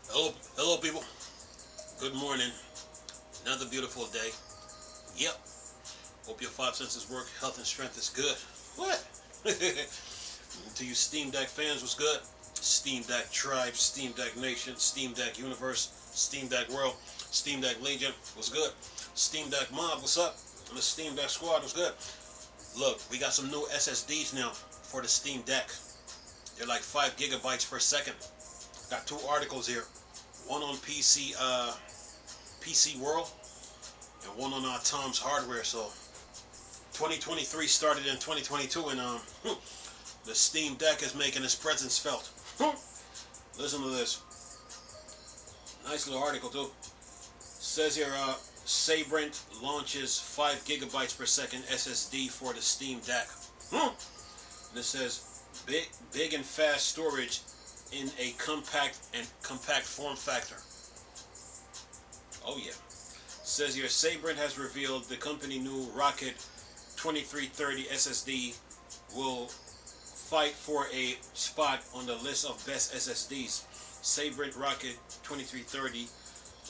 Hello, people. Good morning. Another beautiful day. Yep. Hope your five senses work. Health and strength is good. What? To you Steam Deck fans, what's good? Steam Deck Tribe, Steam Deck Nation, Steam Deck Universe, Steam Deck World, Steam Deck Legion, what's good? Steam Deck Mob, what's up? And the Steam Deck Squad, what's good? Look, we got some new SSDs now for the Steam Deck. They're like 5 gigabytes per second. Got two articles here. One on PC World and one on Tom's Hardware. So 2023 started in 2022, and the Steam Deck is making its presence felt. Listen to this. Nice little article too. Says here, Sabrent launches 5 gigabytes per second SSD for the Steam Deck. And it says big and fast storage in a compact form factor. Oh yeah. Says here, Sabrent has revealed the company new Rocket 2330 SSD will fight for a spot on the list of best SSDs. Sabrent Rocket 2330,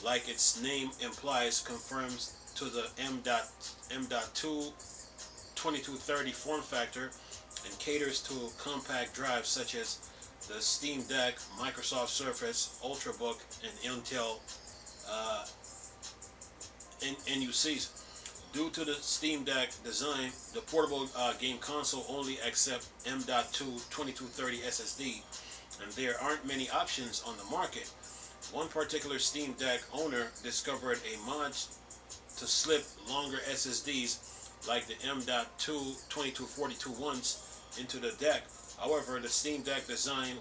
like its name implies, confirms to the M.2 2230 form factor and caters to compact drives such as the Steam Deck, Microsoft Surface, Ultrabook, and Intel NUCs. Due to the Steam Deck design, the portable game console only accepts M.2 2230 SSD, and there aren't many options on the market. One particular Steam Deck owner discovered a mod to slip longer SSDs like the M.2 2242 ones into the deck. However, the Steam Deck design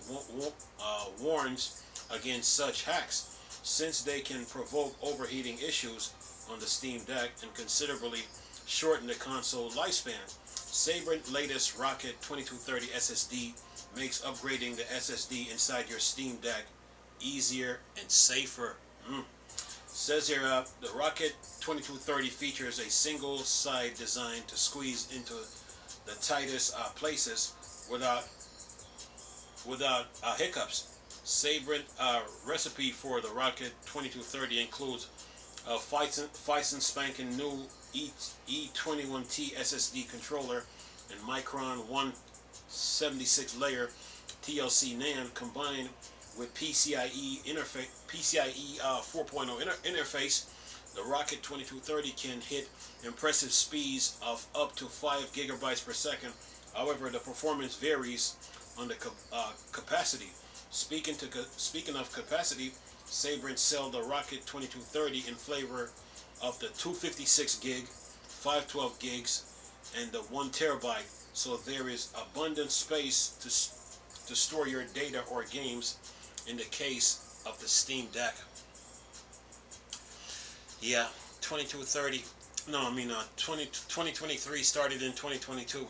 warns against such hacks, since they can provoke overheating issues on the Steam Deck and considerably shorten the console lifespan. Sabrent's latest Rocket 2230 SSD makes upgrading the SSD inside your Steam Deck easier and safer. Says here, the Rocket 2230 features a single side design to squeeze into the tightest places without hiccups. Sabrent recipe for the Rocket 2230 includes a Phison spanking new E21T SSD controller and Micron 176 layer TLC NAND combined with PCIe 4.0 interface. The Rocket 2230 can hit impressive speeds of up to 5 gigabytes per second. However, the performance varies on the capacity. Speaking of capacity, Sabrent sell the Rocket 2230 in flavor of the 256 gig, 512 gigs, and the 1 terabyte. So there is abundant space to store your data or games in the case of the Steam Deck. Yeah, 2023 started in 2022.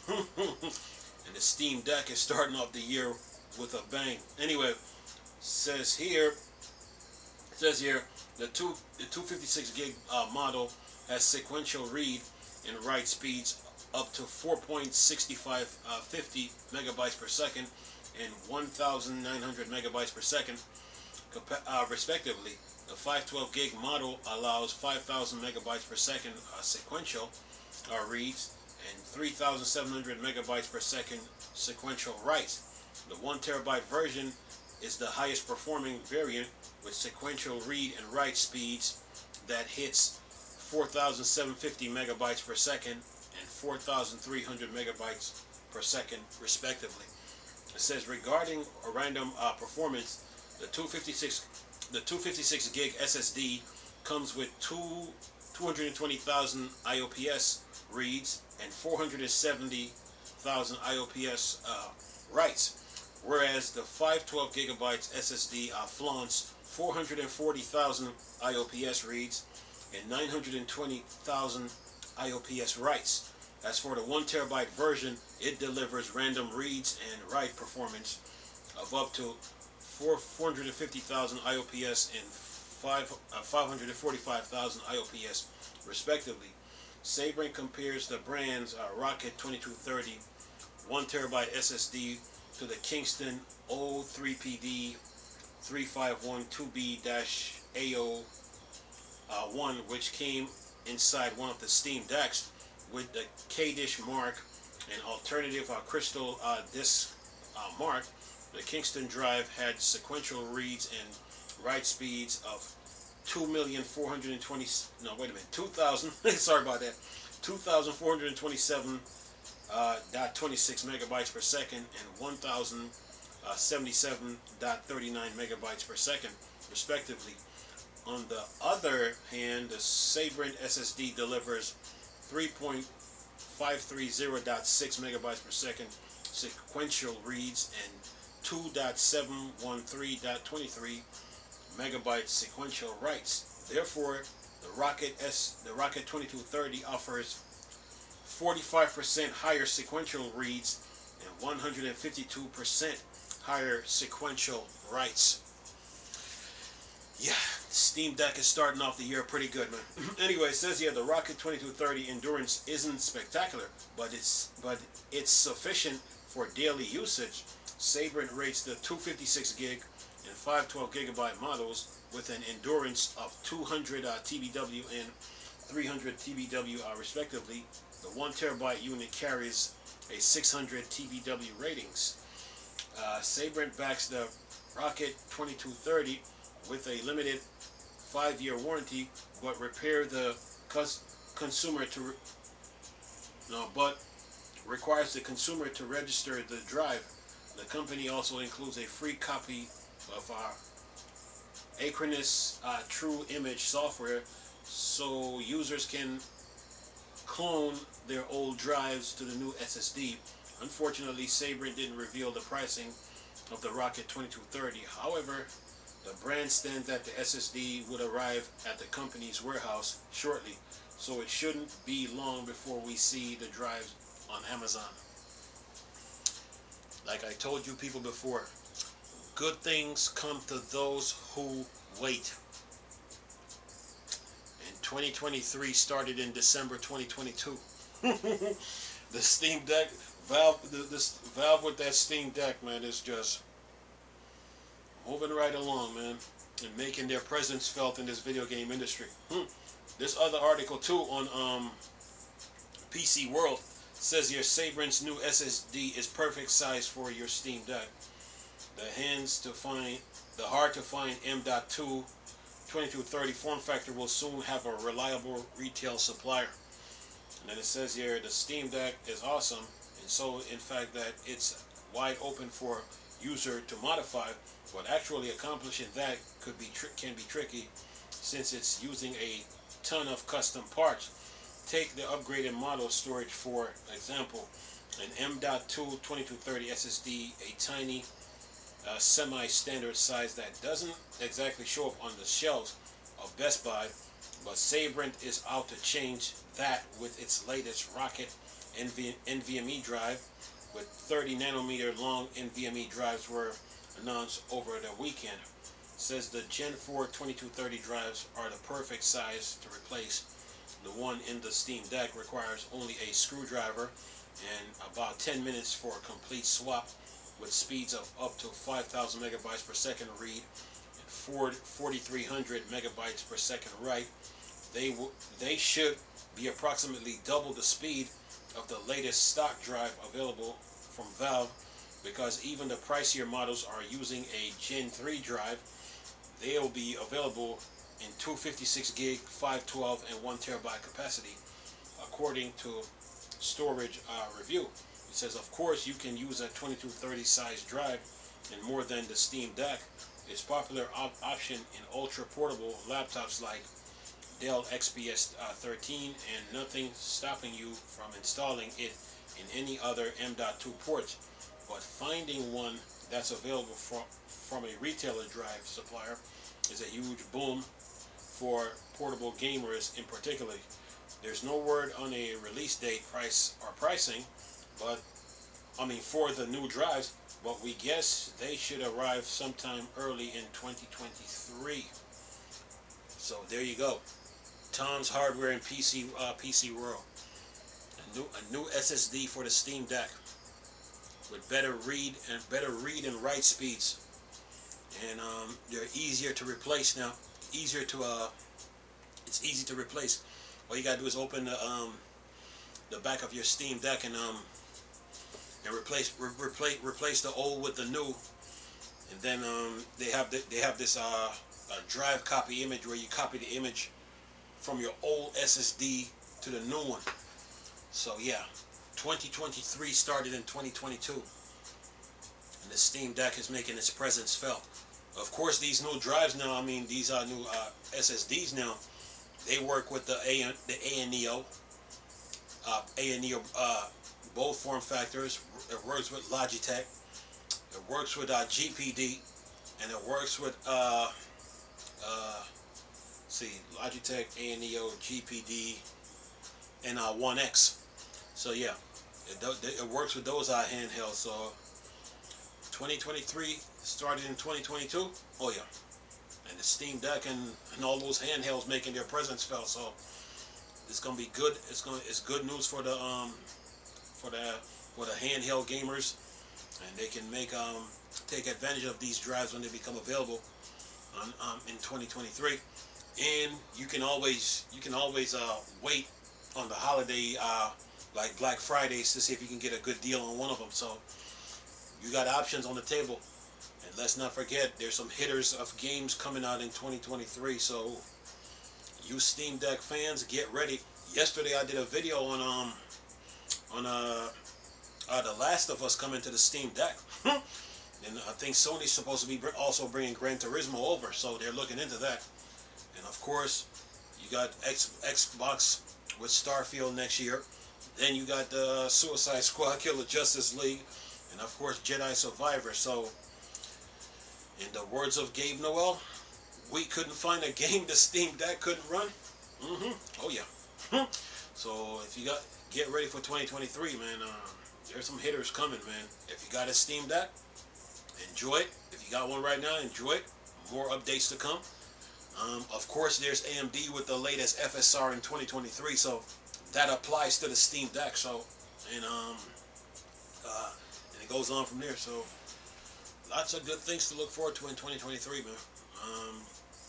And the Steam Deck is starting off the year with a bang. Anyway, says here the 256 gig model has sequential read and write speeds up to 4.6550 megabytes per second and 1,900 megabytes per second, respectively. The 512 gig model allows 5,000 megabytes per second sequential reads and 3,700 megabytes per second sequential writes. The 1 terabyte version is the highest performing variant with sequential read and write speeds that hits 4,750 megabytes per second and 4,300 megabytes per second respectively. It says regarding a random performance, the 256 gig SSD comes with 220,000 IOPS reads and 470,000 IOPS writes, whereas the 512 gigabytes SSD flaunts 440,000 IOPS reads and 920,000 IOPS writes. As for the 1 terabyte version, it delivers random reads and write performance of up to 450,000 IOPS and 545,000 IOPS respectively. Sabrent compares the brand's Rocket 2230 1 terabyte SSD to the Kingston 03PD 351-2B-AO1, which came inside one of the Steam Decks with the K-Dish mark and alternative crystal disc mark. The Kingston drive had sequential reads and write speeds of 2,000 sorry about that, 2,427.26 megabytes per second and 1,077.39 megabytes per second, respectively. On the other hand, the Sabrent SSD delivers 3.530.6 megabytes per second sequential reads and 2.713.23 megabytes sequential writes. Therefore, the Rocket 2230 offers 45% higher sequential reads and 152% higher sequential writes. Yeah, Steam Deck is starting off the year pretty good, man. Anyway, it says here the Rocket 2230 endurance isn't spectacular, but it's sufficient for daily usage. Sabrent rates the 256 gig and 512 gigabyte models with an endurance of 200 TBW and 300 TBW respectively. The 1 terabyte unit carries a 600 TBW ratings. Sabrent backs the Rocket 2230 with a limited 5-year warranty, but requires the consumer to register the drive. The company also includes a free copy of Acronis True Image software, so users can clone their old drives to the new SSD. Unfortunately, Sabrent didn't reveal the pricing of the Rocket 2230. However, the brand stands that the SSD would arrive at the company's warehouse shortly, so it shouldn't be long before we see the drives on Amazon. Like I told you people before, good things come to those who wait. And 2023 started in December 2022. The Steam Deck, Valve with that Steam Deck, man, is just moving right along, man, and making their presence felt in this video game industry. This other article too on PC World says your Sabrent's new SSD is perfect size for your Steam Deck. The hard to find M.2 2230 form factor will soon have a reliable retail supplier. And then it says here the Steam Deck is awesome, and so in fact that it's wide open for user to modify, but actually accomplishing that can be tricky since it's using a ton of custom parts. Take the upgraded model storage for example, an M.2 2230 SSD, a tiny semi-standard size that doesn't exactly show up on the shelves of Best Buy, but Sabrent is out to change that with its latest Rocket NVMe drive, with 30 nanometer long NVMe drives were announced over the weekend. It says the Gen 4 2230 drives are the perfect size to replace the one in the Steam Deck. Requires only a screwdriver and about 10 minutes for a complete swap, with speeds of up to 5,000 megabytes per second read and 4,300 megabytes per second write. They should be approximately double the speed of the latest stock drive available from Valve, because even the pricier models are using a Gen 3 drive. They'll be available in 256 gig, 512, and 1 terabyte capacity, according to Storage Review. It says, of course, you can use a 2230 size drive in more than the Steam Deck. It's a popular option in ultra portable laptops like Dell XPS 13, and nothing stopping you from installing it in any other M.2 ports. But finding one that's available from a retailer drive supplier is a huge boom for portable gamers in particular. There's no word on a release date, price, or pricing, but for the new drives, but we guess they should arrive sometime early in 2023. So there you go. Tom's Hardware and PC World. A new SSD for the Steam Deck with better read and write speeds, and they're easier to replace now. It's easy to replace. All you gotta do is open the back of your Steam Deck and replace the old with the new, and then they have this a drive copy image where you copy the image from your old SSD to the new one. So yeah, 2023 started in 2022, and the Steam Deck is making its presence felt. Of course, these new drives now, I mean, these are new SSDs now. They work with the ANEO, both form factors. It works with Logitech. It works with GPD, and it works with Logitech, ANEO, GPD, and 1X. So yeah, it works with those handhelds. So 2023 started in 2022. Oh yeah, and the Steam Deck and all those handhelds making their presence felt. So it's gonna be good. It's good news for the handheld gamers, and they can take advantage of these drives when they become available in 2023. And you can always wait on the holiday like Black Fridays to see if you can get a good deal on one of them. So you got options on the table. And let's not forget, there's some hitters of games coming out in 2023. So you Steam Deck fans, get ready. Yesterday I did a video on The Last of Us coming to the Steam Deck. And I think Sony's supposed to be also bringing Gran Turismo over, so they're looking into that. And of course, you got Xbox with Starfield next year. Then you got the Suicide Squad, Killer Justice League, and of course Jedi Survivor. So, in the words of Gabe Noel, we couldn't find a game the Steam Deck couldn't run. Oh yeah. So if you get ready for 2023, man. There's some hitters coming, man. If you got a Steam Deck, enjoy it. If you got one right now, enjoy it. More updates to come. Of course, there's AMD with the latest FSR in 2023, so that applies to the Steam Deck. So, and it goes on from there. So, lots of good things to look forward to in 2023, man.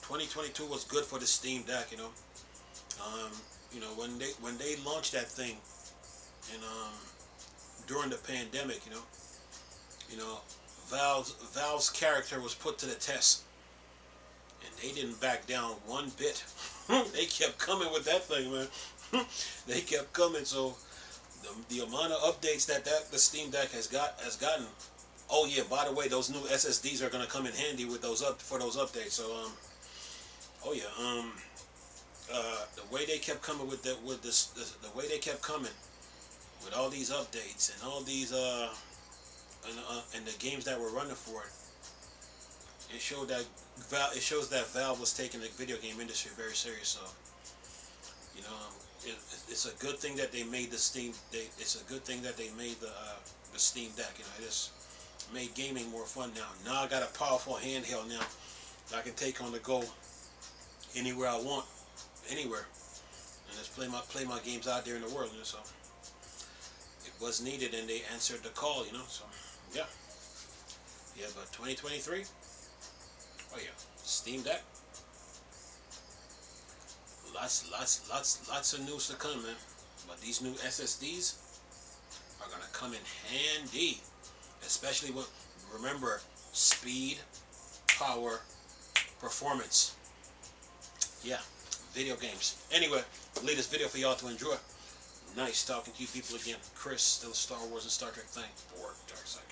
2022 was good for the Steam Deck, you know. When they launched that thing, and during the pandemic, you know, Valve's character was put to the test, and they didn't back down one bit. They kept coming with that thing, man. They kept coming. So the amount of updates that the Steam Deck has gotten. Oh yeah, by the way, those new SSDs are gonna come in handy with those updates. So oh yeah, the way they kept coming with the way they kept coming with all these updates and all these and the games that were running for it, it shows that Valve was taking the video game industry very serious. So, you know, it's a good thing that they made the Steam. It's a good thing that they made the Steam Deck. You know, it just made gaming more fun now. Now I got a powerful handheld now that I can take on the go anywhere I want, anywhere, and just play my games out there in the world. You know, so it was needed, and they answered the call. You know, so yeah. But 2023. Oh yeah, Steam Deck. Lots of news to come, man. But these new SSDs are gonna come in handy, especially with, remember, speed, power, performance. Yeah, video games. Anyway, latest video for y'all to enjoy. Nice talking to you people again. Chris, still Star Wars and Star Trek thing. Or Dark Side.